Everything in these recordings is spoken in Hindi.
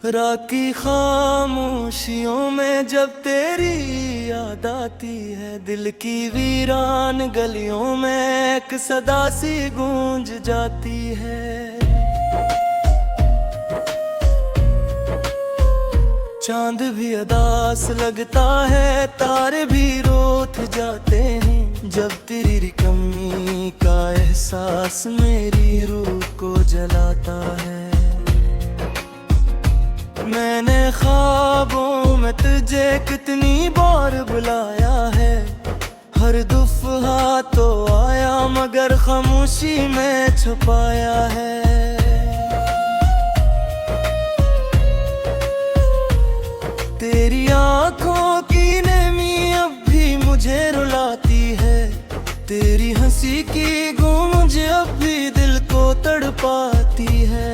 रात की खामोशियों में जब तेरी याद आती है, दिल की वीरान गलियों में एक सदा सी गूंज जाती है। चांद भी अदास लगता है, तारे भी रोत जाते हैं, जब तेरी कमी का एहसास मेरी रूह को जलाता है। मैंने ख्वाबों में तुझे कितनी बार बुलाया है, हर दुफहा तो आया मगर खामोशी में छुपाया है। तेरी आंखों की नमी अब भी मुझे रुलाती है, तेरी हंसी की गूंज अब भी दिल को तड़पाती है।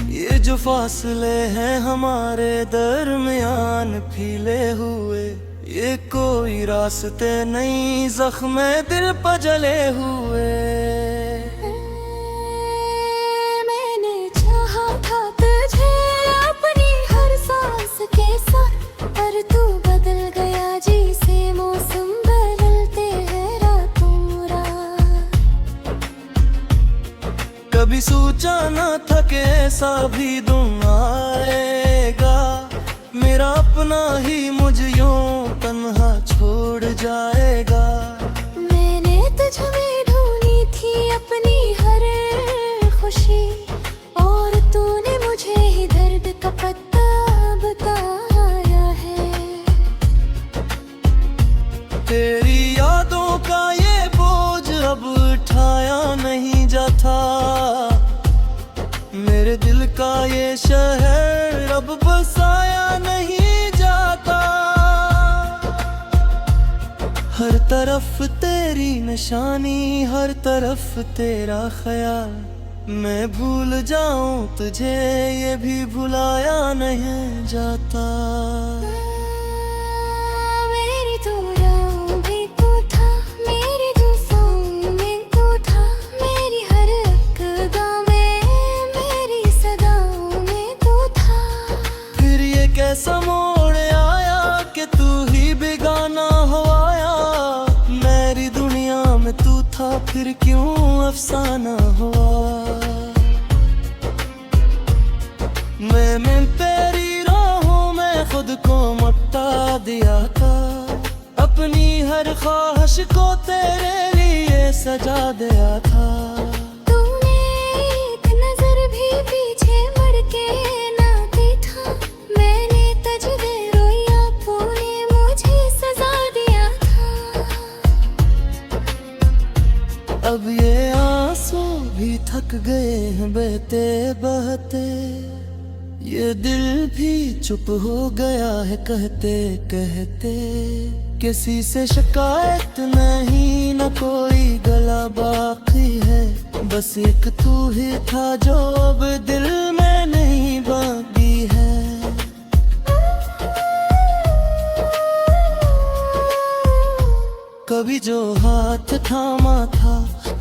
ये जो फासले हैं हमारे दरमियान फैले हुए, ये कोई रास्ते नहीं, जख्म दिल पर जले हुए। पर तू बदल गया जैसे मौसम बदलते हैं रातों रात। कभी सोचा न था कि ऐसा भी दिन आएगा, मेरा अपना ही मुझे यूं तन्हा छोड़ जाएगा। मैंने तुझ में ढूंढी थी अपनी हर खुशी, और तूने मुझे ही दर्द का पत्ता बताया है। तेरी यादों का ये बोझ अब उठाया नहीं जाता, मेरे दिल का ये शहर अब बसाया नहीं जाता। हर तरफ तेरी निशानी, हर तरफ तेरा ख्याल, मैं भूल जाऊं तुझे ये भी भुलाया नहीं जाता। मेरी दुआओं में तू था, मेरी दुआओं में तू था, मेरी हर अक़दा में, मेरी सदाओं में तू था। फिर ये कैसा मोड़ आया कि तू ही बेगाना हो आया, मेरी दुनिया में तू था फिर क्यों अफसाना हुआ। मैं तेरी राहों में खुद को मटा दिया था, अपनी हर ख्वाहिश को तेरे लिए सजा दिया था। तूने एक नजर भी पीछे मुड़ के ना देखा, मैंने तुझे रोया, तूने मुझे सजा दिया था। अब ये आंसू भी थक गए हैं बहते बहते, ये दिल भी चुप हो गया है कहते कहते। किसी से शिकायत नहीं, न कोई गला बाकी है, बस एक तू ही था जो अब दिल में नहीं बाकी है। कभी जो हाथ थामा था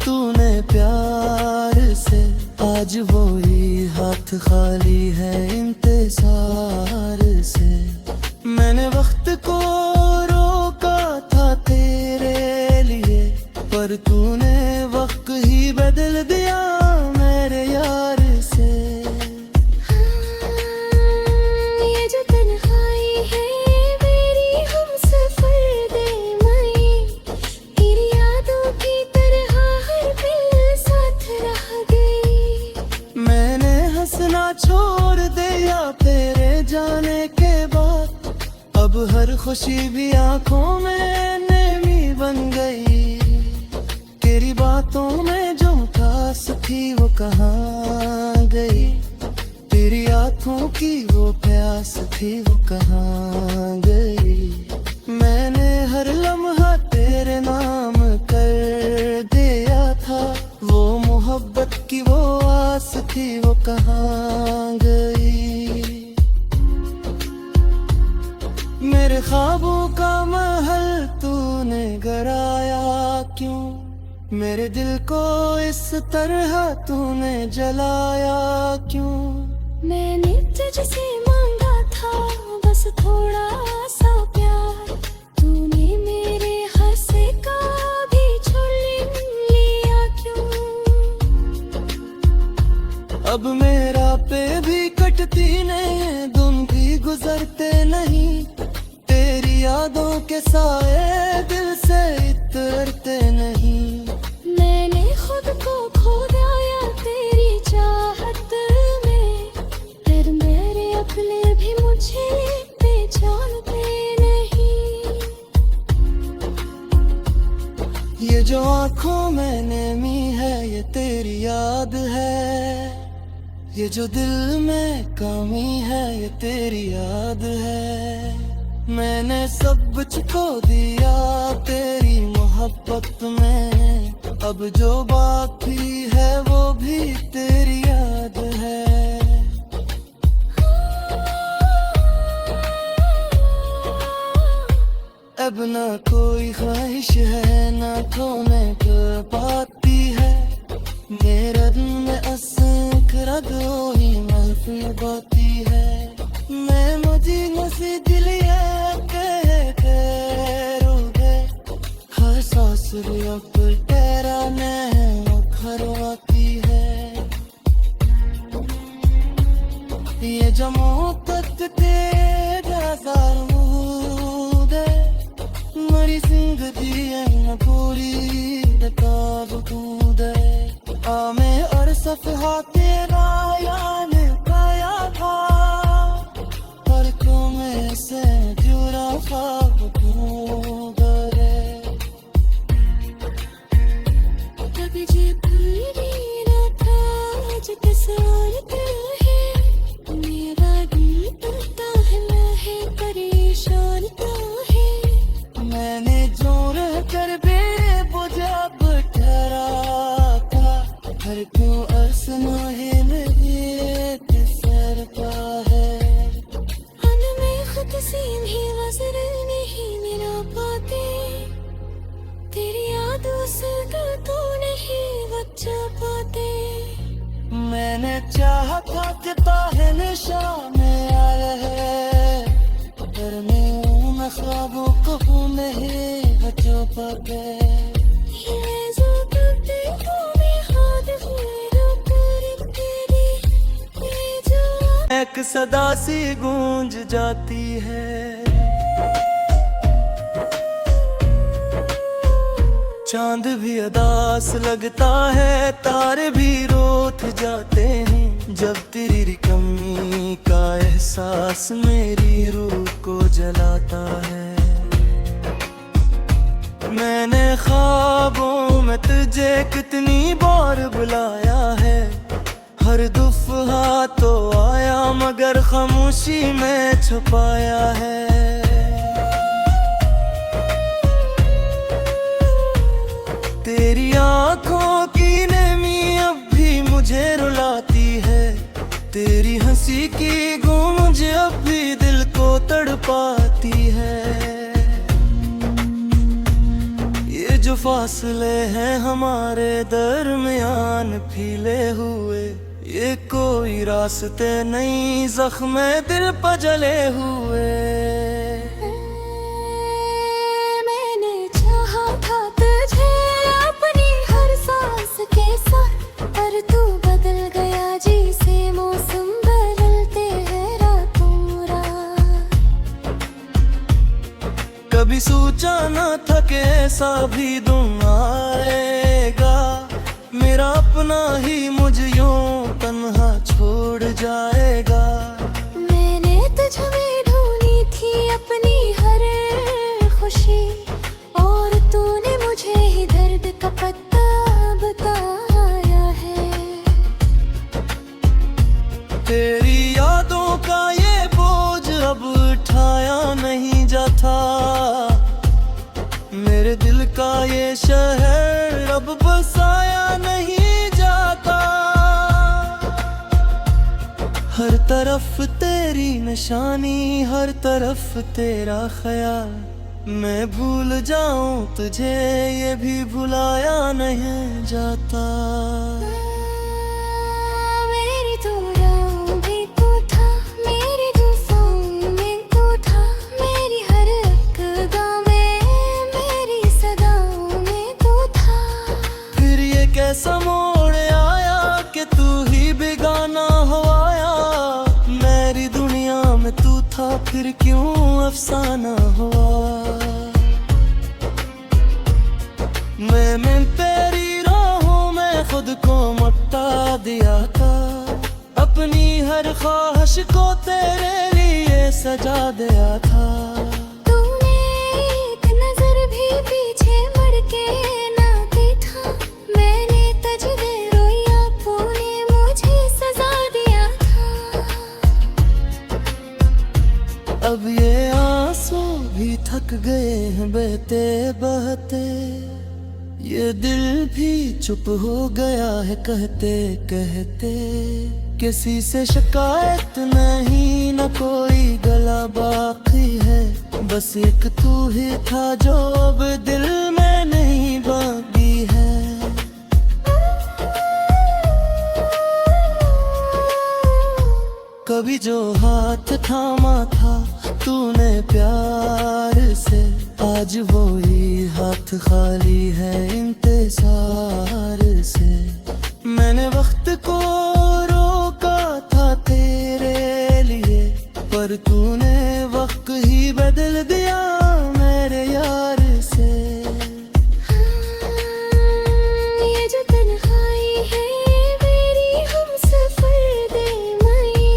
तूने प्यार से, आज वो ही हाथ खाली है इंतजार से। मैंने वक्त को रोका था तेरे लिए, पर तूने वक्त ही बदल दिया मेरे यार से। ये जो तन्हाई है मेरी हमसफर दे मई, तेरी यादों की तरह हर पल साथ रह गई। मैंने हंसना छोड़ दिया तेरे जाने के बाद, अब हर खुशी भी आंखों में नमी बन गई। तेरी बातों में जो खास थी वो कहाँ गई, तेरी आंखों की वो प्यास थी वो कहाँ गई। मैंने हर लम्हा तेरे नाम कर दिया था, वो मोहब्बत की वो आस थी वो कहाँ गई। मेरे ख्वाबों का महल तूने गराया क्यों, मेरे दिल को इस तरह तूने जलाया क्यों? मैंने तुझसे मांगा था बस थोड़ा सा प्यार, तूने मेरे हंसे का भी छीन लिया क्यों? अब मेरा पे भी कटती नहीं, दिन भी गुजरते नहीं, तेरी यादों के साए दिल से इतरते नहीं। मैंने खुद को खो दिया तेरी चाहत में, फिर मेरे अपने भी मुझे पहचानते नहीं। ये जो आँखों में नमी है ये तेरी याद है, ये जो दिल में कमी है ये तेरी याद है। मैंने सब कुछ खो दिया तेरी मोहब्बत में, अब जो बाकी है वो भी तेरी याद है। अब ना कोई ख्वाहिश है ना खोने को पाती है, मेरे दिल में असंख्य दो ही महफिल बाती है। मैं मुझे नसी दिल हर सांस पर तेरा नैन खरवाती है। ये जमो तक तेरा मरी जिंदगी है न पूरी किताब कूदे आमे और सफहा तेरा यान पाया था, पलकों में से जुड़ा ख्वाब खो गए। कभी जी पूरी रात आज किसारता है, मेरा दिल टूटा है मैं है परेशान तो है। मैंने जोर कर बेरे बुझा ठहरा था, हर क्यों अर्सना है मेरे सर पा है। अन में खुद से भी वज़र नहीं मिला पाते, तेरी यादों से तो नहीं बचा पाते। मैंने चाहा था किता है निशान आया है, पर मैं ख्वाबों को नहीं बचा पाते। ये जो करते हो मैं हाथ फेरो कर तेरी, ये जो एक सदा सी गूंज जाती है। चांद भी अदास लगता है, तारे भी रोत जाते हैं, जब तेरी कमी का एहसास मेरी रूह को जलाता है। मैंने ख्वाबों में तुझे कितनी बार बुलाया है, हर दुफहा तो आया मगर खामोशी में छुपाया है। तेरी आंखों की नमी अब भी मुझे रुलाती है, तेरी हंसी की गूंज अब भी दिल को तड़पाती है। ये जो फासले हैं हमारे दरमियान फैले हुए, ये कोई रास्ते नहीं जख्म दिल पर जले हुए। पर तू बदल गया जैसे मौसम बदलते हैं रातों रात। कभी सोचा न था कि ऐसा भी दिन आएगा, मेरा अपना ही मुझे यूं तन्हा छोड़ जाएगा। मैंने तुझ में ढूंढी थी अपनी हर खुशी, और तूने मुझे ही दर्द का पत्ता बताया है। तेरी यादों का ये बोझ अब उठाया नहीं जाता, मेरे दिल का ये शहर अब बसाया नहीं जाता। हर तरफ तेरी निशानी, हर तरफ तेरा ख्याल, मैं भूल जाऊं तुझे ये भी भुलाया नहीं जाता। मेरी तू राहों में तू था, मेरी दुआओं में तू था, मेरी हर एक अदा में, मेरी सदाओं में तू था। फिर ये कैसा मोड़ आया कि तू ही बेगाना हो आया। मेरी दुनिया में तू था फिर क्यों अफसाना हुआ। मैं तेरी राहों में खुद को मटा दिया था। अपनी हर ख्वाहिश को तेरे लिए सजा दिया था। तूने एक नजर भी पीछे मुड़ के ना देखा, मैंने तुझे रोया, तूने मुझे सजा दिया था। अब ये आंसू भी थक गए हैं बहते बहते। ये दिल भी चुप हो गया है कहते कहते। किसी से शिकायत नहीं न कोई गला बाकी है। बस एक तू ही था जो अब दिल में नहीं बाकी है। कभी जो हाथ थामा था तूने प्यार से, आज वो ही हाथ खाली है इंतजार से। मैंने वक्त को रोका था तेरे लिए, पर तूने वक्त ही बदल दिया मेरे यार से। ये जो तन्हाई है मेरी हमसफर दे मई,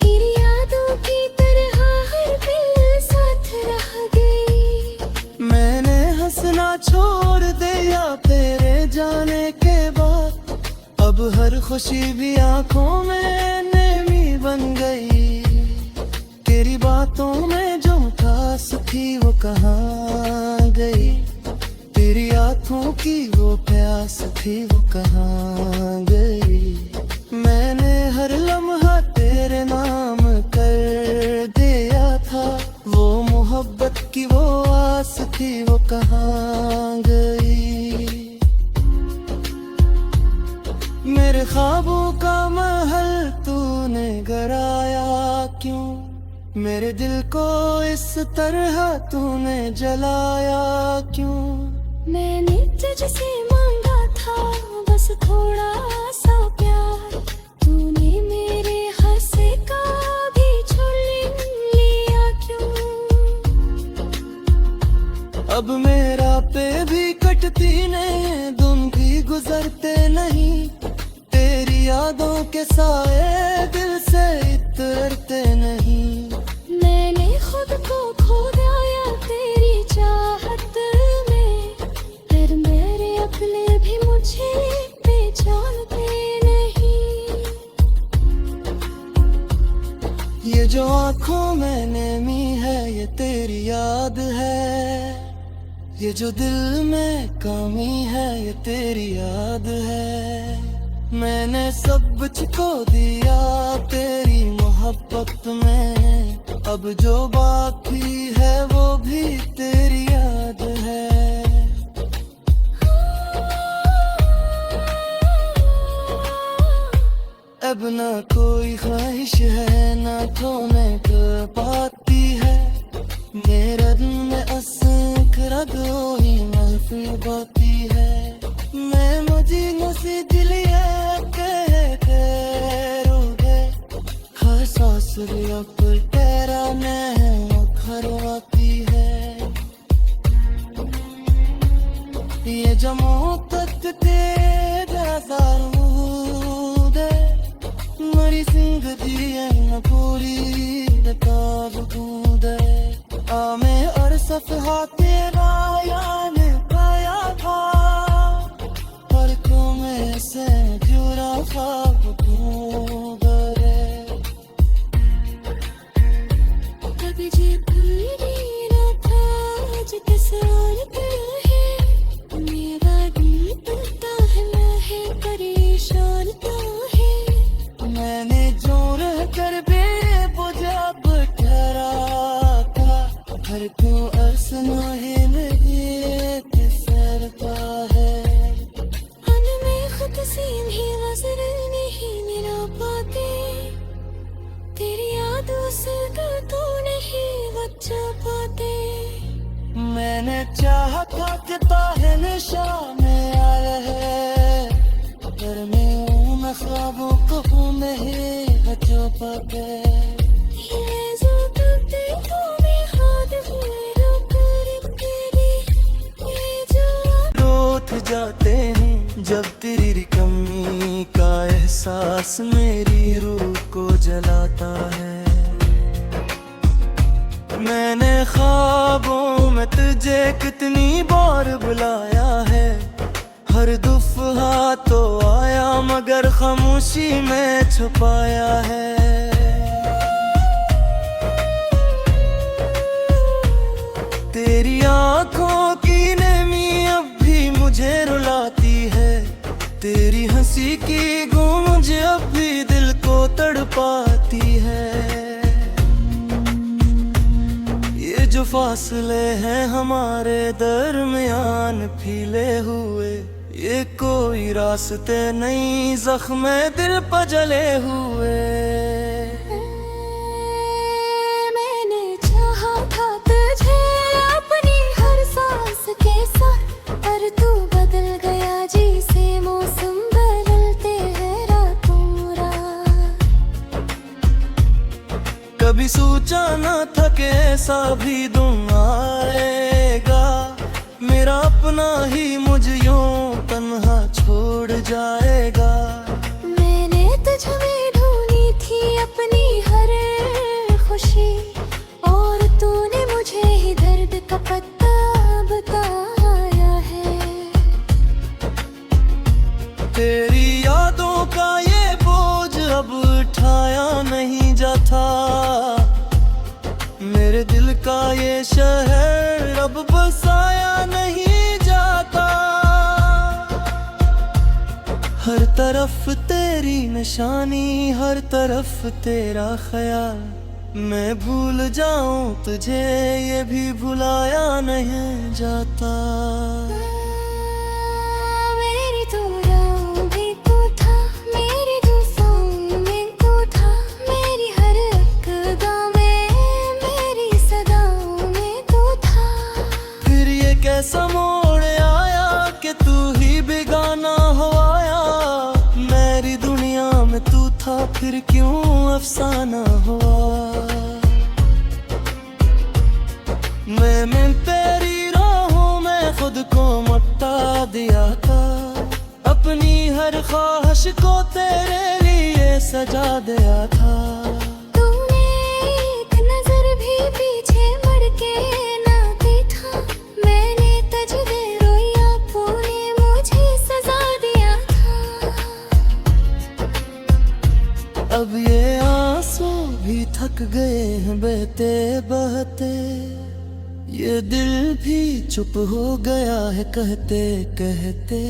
तेरी यादों की तरह हर पल साथ रह गई। मैंने हंसना छोड़ दिया तेरे जाने के बाद। अब हर खुशी भी आंखों में नेमी बन गई। तेरी बातों में जो मिठास थी वो कहाँ गई। तेरी आंखों की वो प्यास थी वो कहाँ गई। मैंने हर लम्हा तेरे नाम कर दिया था। वो मोहब्बत की वो आस थी वो कहाँ गई। मेरे ख्वाबों का महल तूने गराया क्यों। मेरे दिल को इस तरह तूने जलाया क्यों। मैंने तुझसे मांगा था बस थोड़ा सा प्यार, तूने मेरे हंसे का भी छीन लिया क्यों। अब मेरा पे भी कटती नहीं, दिन भी गुजरते नहीं। तेरी यादों के साए दिल से इतरते नहीं। मैंने खुद को खो दिया तेरी चाहत में, फिर मेरे अपने भी मुझे पहचानते नहीं। ये जो आंखों में नमी है ये तेरी याद है। ये जो दिल में कमी है ये तेरी याद है। मैंने सब को दिया तेरी मोहब्बत में। अब जो बाकी है वो भी तेरी याद है। अब ना कोई ख्वाहिश है ना खोने को पाती है। मेरे दिल में असंख्य दो ही महफिल बाती है। मैं मुझे नसी दिलिया कहते रोगे। हर सांस लिया पर तेरा नैन खरवाती है। ये जमो तक तेरा सारूदे। मरी सिंह दिए न पूरी किताब कूदे। आमे और सफहा तेरा याद पाया था। पलकों में से जुड़ा ख्वाब तू गरे। कभी जी पूरी रात आज किसान है। मेरा दिल टूटा है मैं है परेशान तो है। मैंने जो रह कर बेबुझा ठहरा था। हर क्यों अरसन मैंने चाहा था कि ताहे निशा में आया है, पर मैं हूँ मैं ख्वाबों को हूँ नहीं है जो पाके रोत जाते हैं जब तेरी कमी का एहसास मेरी रूह को जलाता है। मैंने ख्वाबों में तुझे कितनी बार बुलाया है, हर दफा तो आया मगर खामोशी में छुपाया है। तेरी आंखों की नमी अब भी मुझे रुलाती है, तेरी हंसी की गूंज अब भी दिल को तड़पाती है। ये जो फासले हैं हमारे दरमियान फैले हुए, ये कोई रास्ते नहीं जख्म दिल पर जले हुए। मैंने चाहा था तुझे अपनी हर सांस के साथ, पर तू बदल गया जैसे मौसम बदलते हैं रातों रात। कभी सोचा न था कि ऐसा भी दिन आएगा, मेरा अपना ही मुझ यूं तन्हा छोड़ जाएगा। मैंने तुझ में ढूंढी थी अपनी हर खुशी, और तूने मुझे ही दर्द का पत्ता बताया है। तेरी यादों का ये बोझ अब उठाया नहीं जाता, मेरे दिल का ये शहर अब बसाया नहीं जाता। हर तरफ तेरी निशानी, हर तरफ तेरा ख्याल, मैं भूल जाऊं तुझे ये भी भुलाया नहीं जाता। मेरी तो राहों में तू था, मेरी दुआओं में तू था, मेरी हर अक़दा में, मेरी सदाओं में तू था। फिर ये कैसा मोड़ आया कि तू ही बेगाना हो आया, मेरी दुनिया में तू था फिर क्यों अफसाना हुआ। मैं तेरी राहों में खुद को मटा दिया था, अपनी हर ख्वाहिश को तेरे लिए सजा दिया था। तूने एक नजर भी पीछे मुड़ के ना देखा, मैंने तुझे रोया तूने मुझे सजा दिया था। अब ये आंसू भी थक गए हैं बहते बहते, ये दिल भी चुप हो गया है कहते कहते।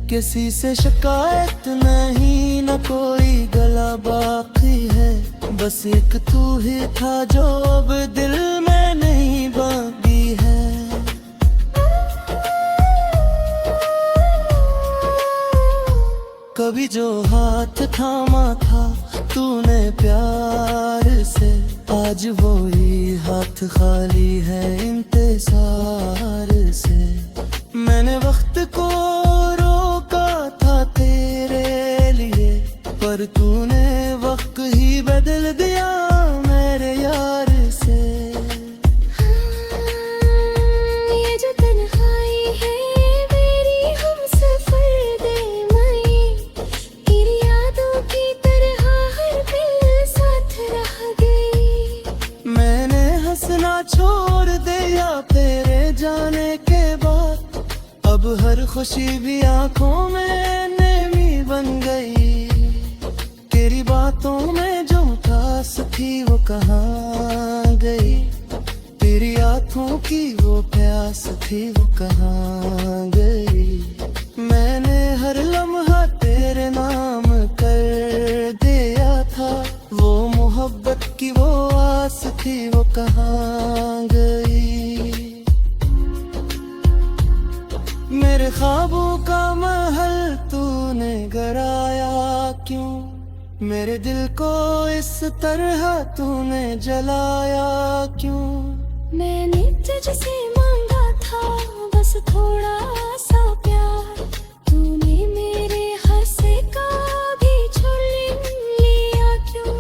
किसी से शिकायत नहीं न कोई गला बाकी है, बस एक तू ही था जो अब दिल में नहीं बाकी है। कभी जो हाथ थामा था तूने प्यार से, आज वही हाथ खाली है इंतजार से। मैंने वक्त को रोका था तेरे लिए, पर तूने वक्त ही बदल दिया मेरे यार से। ये जो तन्हाई है मेरी हमसफर दे मई, तेरी यादों की तरह हर पल साथ रह गई। मैंने हंसना छोड़ दिया तेरे जाने के बाद, अब हर खुशी भी आंखों में नमी बन गई। तेरी बातों में जो प्यास थी वो कहाँ गई, तेरी आंखों की वो प्यास थी वो कहाँ गई। मैंने हर लम्हा तेरे नाम कर दिया था, वो मोहब्बत की वो आस थी वो कहाँ गई। मेरे ख्वाबों का महल तूने गराया क्यों, मेरे दिल को इस तरह तूने जलाया क्यों। मैंने तुझसे मांगा बस थोड़ा सा प्यार, तूने मेरे हंसे का भी छुड़ लिया क्यों?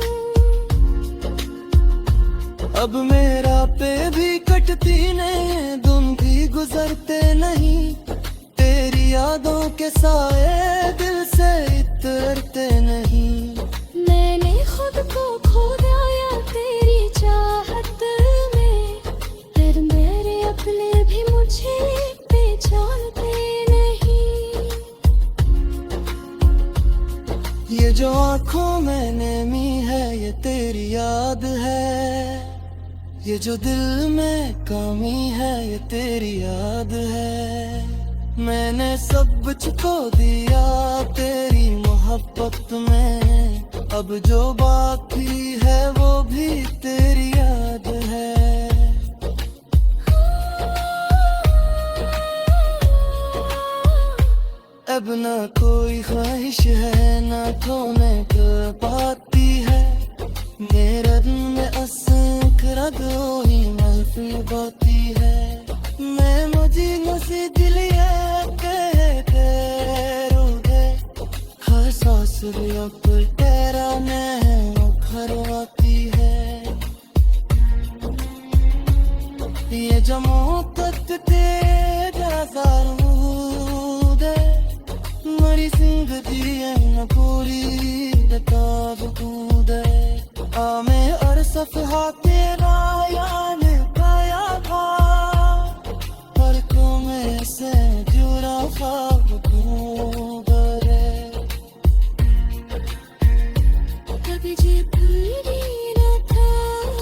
अब मेरा पे भी कटती नहीं, दिन भी गुजरते नहीं, तेरी यादों के साए दिल से इतरते नहीं। मैंने खुद को खो दिया तेरी चाहत में, फिर मेरे अपने भी मुझे पहचानते नहीं। ये जो आंखों में नमी है ये तेरी याद है, ये जो दिल में कमी है ये तेरी याद है। मैंने सब छुपा दिया तेरी मोहब्बत में, अब जो बाकी है वो भी तेरी याद है। अब ना कोई ख्वाहिश है ना खोने कर पाती है, मेरे दिल में असंख रगोही महफिल बाती है। मैं मुझे नसी दिलिया कहते रोगे, हर सांस भी अब तेरा मैं खरवाती है। ये जमो तक तेरा ज़रूर है, मरी जिंदगी है न पूरी किताब कूद है। मैं और सफहा तेरा याद पाया था, पलकों में से जुड़ा ख्वाब गुबर है। कभी जी भूली न था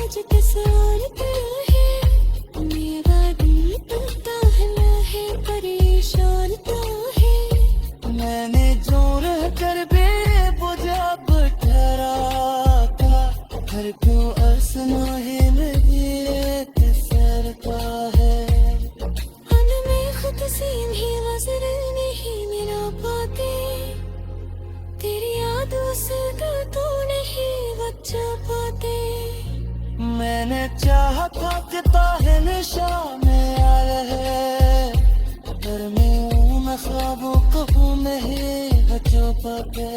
जो किसान है, मेरा दिल टूटा है परेशान तो है। मैंने जोर कर बेबुझा ठहरा था, हर क्यों असना है लगे सरता है। मन में खुद से भी नजर नहीं मिला पाते, तेरी यादों से तो नहीं बचा पाते। मैंने चाहा था कि ताहे निशा में आया है, पर मैं ख्वाबों को नहीं बचा पाते।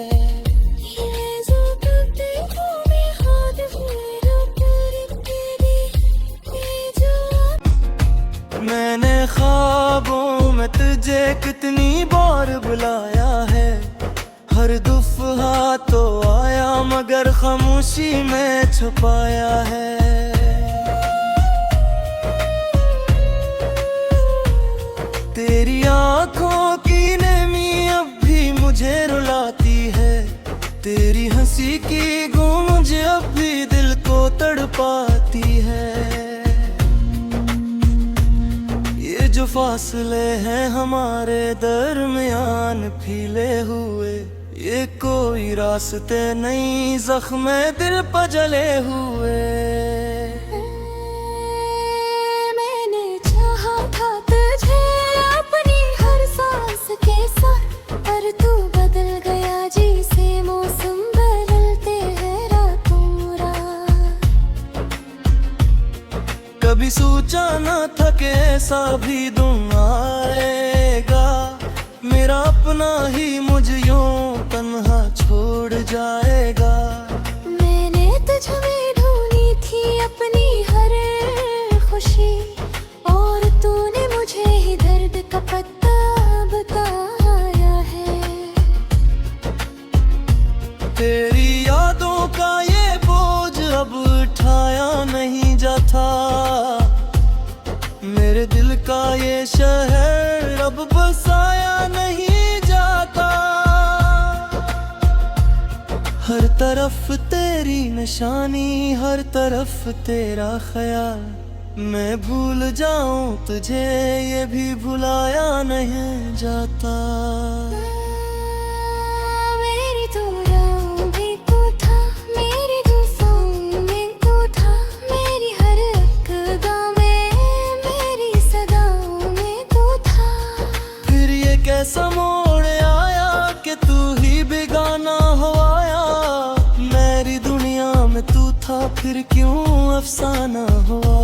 ये जो करते हो मैं हाथ मेरा पर तेरी, ये जो मैंने ख्वाबों में तुझे कितनी बार बुलाया है, हर दफा तो आया मगर खामोशी में छुपाया है। तेरी आंखों की नमी अब भी मुझे रुलाती है, तेरी हंसी की गूंज अब भी दिल को तड़पाती है। ये जो फासले हैं हमारे दरमियान फैले हुए, ये कोई रास्ते नहीं जख्म दिल पर जले हुए। मैंने चाहा था तुझे अपनी हर सांस के साथ, पर तू बदल गया जैसे मौसम बदलते हैं रातों रात। कभी सोचा न था कि ऐसा भी दिन आएगा, मेरा अपना ही मुझे यूं तन्हा छोड़ जाएगा। मैंने तुझ में ढूंढी थी अपनी हर खुशी, और तूने मुझे ही दर्द का पत्ता बताया है। तेरी यादों का ये बोझ अब उठाया नहीं जाता, मेरे दिल का ये शहर अब बसाया नहीं जाता। हर तरफ तेरी निशानी, हर तरफ तेरा ख्याल, मैं भूल जाऊं तुझे ये भी भुलाया नहीं जाता। मेरी तो राहों में तू था, मेरी दुआओं में तू था, मेरी हर अक़दा में, मेरी सदाओं में तू था। फिर ये कैसा मोड़ आया कि तू ही बेगाना हो आया, मेरी दुनिया में तू था फिर क्यों अफसाना हुआ।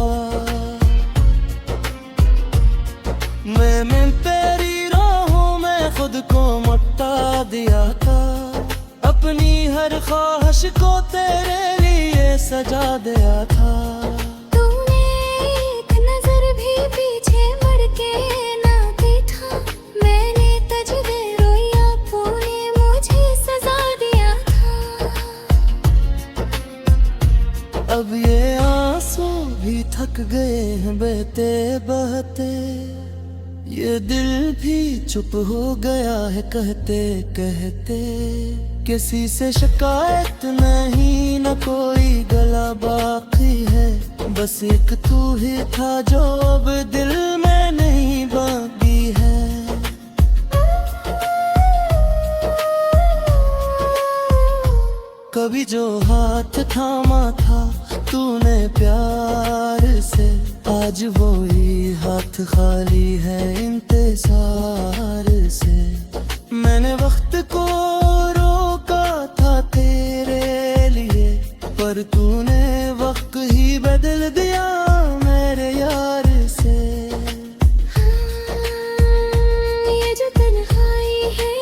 मैं मैंने तेरी राहों में खुद को मटा दिया था, अपनी हर ख्वाहिश को तेरे लिए सजा दिया था। तूने एक नजर भी पीछे मुड़ के ना देखा, मैंने तुझे रोया, तूने मुझे सजा दिया था। अब ये आंसू भी थक गए हैं बहते बहते, ये दिल भी चुप हो गया है कहते कहते। किसी से शिकायत नहीं, न कोई गला बाकी है, बस एक तू ही था जो अब दिल में नहीं बाकी है। कभी जो हाथ थामा था तूने प्यार से, आज वही हाथ खाली है इंतजार से। मैंने वक्त को रोका था तेरे लिए, पर तूने वक्त ही बदल दिया मेरे यार से। ये जो तन्हाई है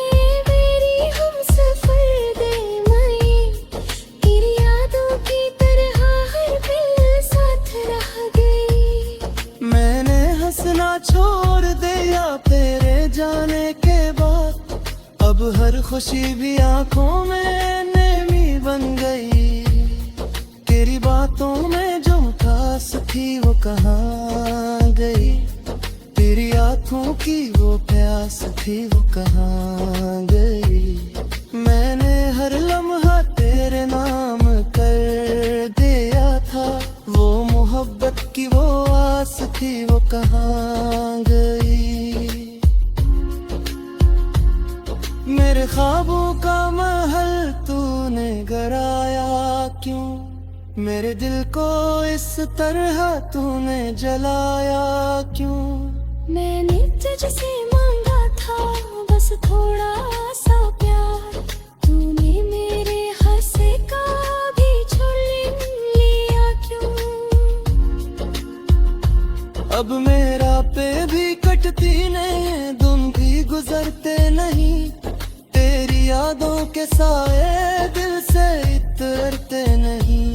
मेरी हमसफर दे मई, तेरी यादों की तरह हर पल साथ रह गई। मैंने हंसना छोड़ दिया तेरे जाने के बाद, अब हर खुशी भी आंखों में नमी बन गई। तेरी बातों में जो खास थी वो कहाँ गई, तेरी आंखों की वो प्यास थी वो कहाँ गई। मैंने हर लम्हा तेरे नाम कर दिया था, वो मोहब्बत की वो आस थी वो कहाँ गई। मेरे ख्वाबों का महल तूने गराया क्यों, मेरे दिल को इस तरह तूने जलाया क्यों। मैंने तुझसे मांगा था बस थोड़ा सा प्यार, तूने मेरे हंसे का भी छीन लिया क्यों। अब मेरा पे भी कटती नहीं, दिन भी गुजरते नहीं, तेरी यादों के साए दिल से इतरते नहीं।